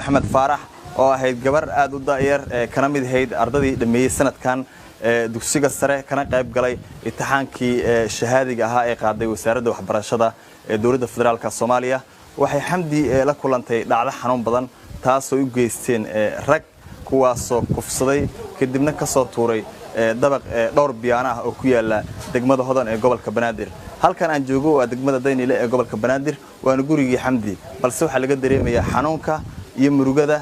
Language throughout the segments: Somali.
maxamed faarax oo ahayd gabar aad u daayar kana mid ahayd ardadii dhameeyay sanadkan dugsiga sare kana qayb galay imtixaankii shahaadiga ahaa ee qaaday wasaaradda waxbarashada ee dowladda federaalka Soomaaliya waxay xamdi la kulantay dhacdo xanuun badan taasoo u geysteen rag kuwaasoo kufsaday kadibna ka soo tuuray dabaq dhowr biyaan ah oo ku yaala degmada Hodan ee gobolka Banaadir halkan aan joogo waa degmada Daynile ee gobolka Banaadir waana gurigii xamdi balse waxa laga dareemayaa xanuunka iyo murugada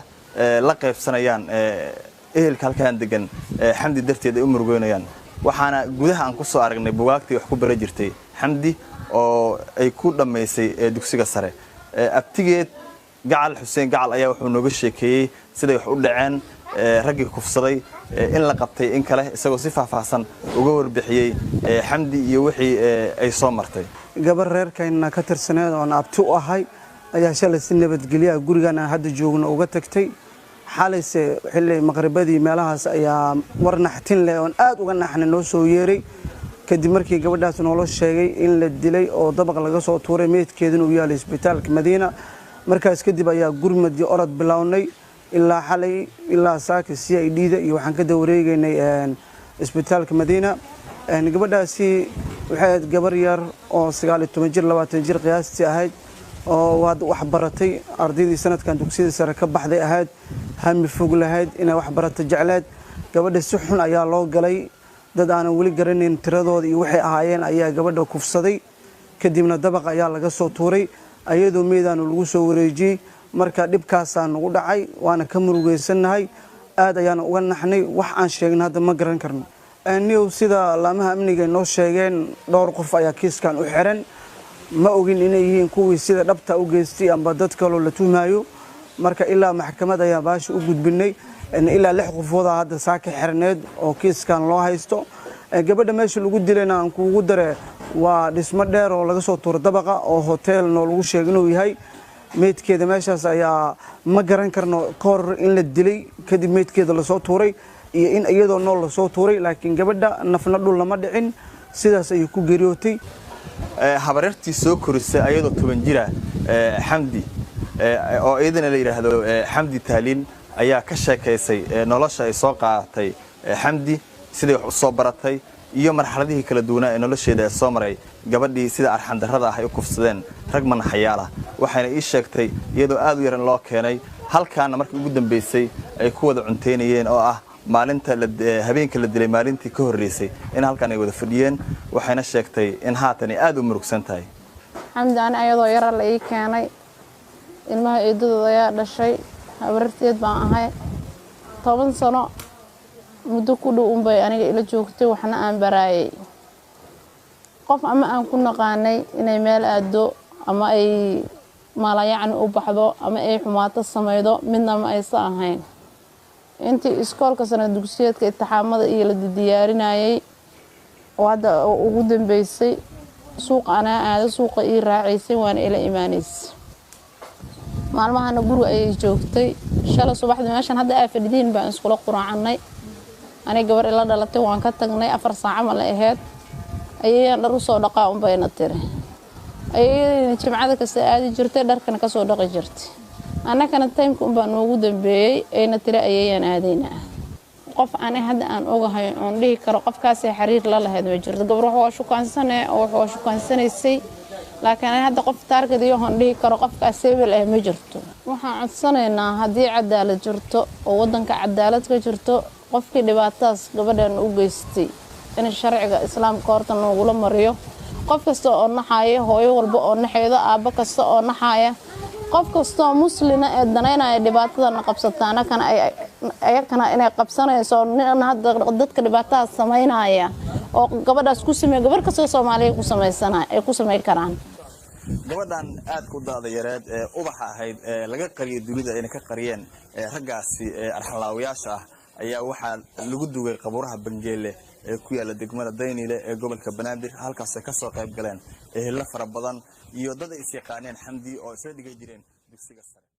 la qaybsanayaan ehelka halkan degan xamdi darteed ay u murugoynayaan waxaana gudaha aan ku soo aragnay buugaagtii wax ku bara jirtay xamdi oo ay ku dhameysay dugsiga sare abtigeed gacal Xuseen gacal ayaa wuxuu nooga sheekeeyay sida wax u dhaceen ragii kufsaday in la qabtay in kale isagoo si faahfaahsan uga warbixiyay xamdi iyo wixii ay soo martay gabar reerkayna ka tirsaneed oo abti u ahay ayaa shalay si nabadgelyo gurigana hadda joogno uga tagtay xalayse xilli maqribadii meelahaas ayaa warnaxtin leh oo aad uga naxna noo soo yeeray kadib markii gabadhaas noo sheegay in la dilay oo dabaq laga soo tuuray meedkeeduna uu yahay isbitaalka Madiina markaas kadib ayaa gurmadii orod bilownay ilaa xalay ilaa saaka CID-da iyo waxaan ka wareegaynay isbitaalka Madiina gabadhaasi waxay gabar yar oo 19 jir 20 jir qiyaastii ahayd oo wax baratay ardaydii sanadkan dugsiga sare ka baxday ahayd hami fog lahayd inay wax barato jecleed gabadha si xun ayaa loo galay dad aan wali garaneyn tiradooda iyo waxay ahaayeen ayaa gabadha kufsaday kadibna dabaq ayaa laga soo tuuray ayadoo meedaan lagu soo wareejiyay marka dhibkaas aan ugu dhacay waana ka murugeysanahay aad ayaan uga naxnay wax aan sheegna hadda ma garan karno anigu sida laamaha amniga noo sheegeen dhowr qof ayaa kiiskan u xiran ma ogin inay yihiin kuwii sida dhabta u geystay amba dad kale la tuhmaayo marka ilaa maxkamad ayaa baash u gudbinay ilaa 6 qofood hadda saaka xirneed oo kiiskan loo haysto gabadha meesha lagu dilayna aan kuugu dare waa dhismo dheer oo laga soo tuuro dabaqa oo hotel noo lagu sheegay inuu yahay meedkeeda meeshaas ayaa ma garan karno koor in la dilay kadib meedkeeda la soo tuuray iyo in iyadoo nool la soo tuuray laakiin gabadha nafna dhul lama dhicin sidaas ay ku geeriyootay habarartii soo korisay ayadoo 10 jira xamdi oo idin la yiraahdo xamdi taaliin ayaa ka sheekaysay nolosha ay soo qaadatay xamdi sidii wax u soo baratay iyo marxaladihii kala duwanaa ee nolosheeda soo maray gabadhii sida arxan darrada ah ay u kufsadeen rag manaxyaala waxayna ii sheegtay iyadoo aad u yaran loo keenay halkaana markii ugu dambeysay ay ku wada cunteynayeen oo ah maalinta habeenka la dilay maalintii ka horeysay in halkan ay wada fadhiyeen waxayna sheegtay in haatan ay aad u murugsan tahay xamdi aan ayadoo yar la ii keenay ilmaha eedadooda ayaa dhashay habarteed baan ahay 10 sano muddo ku dhow bay aniga ila joogtay waxna aan baraayay qof ama aan ku naqaanay inay meel aado ama ay maalayaan u baxdo ama ay xumaato sameeydo midna ma aysan ahayn intii iskoolka sanad dugsiyeedka imtixaamada iyo la diyaarinayay oo hadda ugu dambeysay suuqa ana aad suuqa ii raacisay waan ila iimaanaysay maalmahana guriga ay joogtay shalay subaxdii meeshan hadda ay fadhidiin baan iskula quraacnay aniga gabar ila dhalatay waan ka tagnay 4 saac ma la ahayd ayaan dhar u soo dhaqaa un bayna tiri ayay jimcada ka saadi jirtay dharkana ka soo dhaqi jirtay anakana taymku un baan ugu dambeeyay ayna tiri ayaan aadayna qof aan hadda aan ogahay oo dhihi karo qofkaas ay xiriir la lahayd ma jirto gabar wax oo shukansanaysay laakiin hadda qof taargad iyo aan dhihi karo qofkaas sebel ah ma jirto waxaan codsanaynaa hadii cadaalad jirto oo wadanka cadaalad ka jirto qofkii dhibaataas gabadhan u geystay in sharciga islaamka horta loogu mariyo qof kasta oo naxaya hooyo walba oo naxeedo aaba kasta oo naxaya qof kasta oo muslina ee danaynaya dhibaatada qabsataana kana ayakana inay qabsanayso hadda dadka dhibaatada sameynaya oo gabadhaas ku sameey gabar kasta Soomaaliyeed ku sameeysanaa ay ku sameey karaan gabadhan aad ku daada yareed ee ubaxa ahayd laga qariyay dunida inay ka qariyeen raggaasi arxalaawiyaasha ayaa waxa lagu dugay qabuuraha Bangeele ee ku yaala degmada Daynile ee gobolka Banaadir halkaas ay ka soo qayb galeen ehel fara badan iyo dad is yaqaaneen xamdi oo isla dhigay jireen dugsiga sare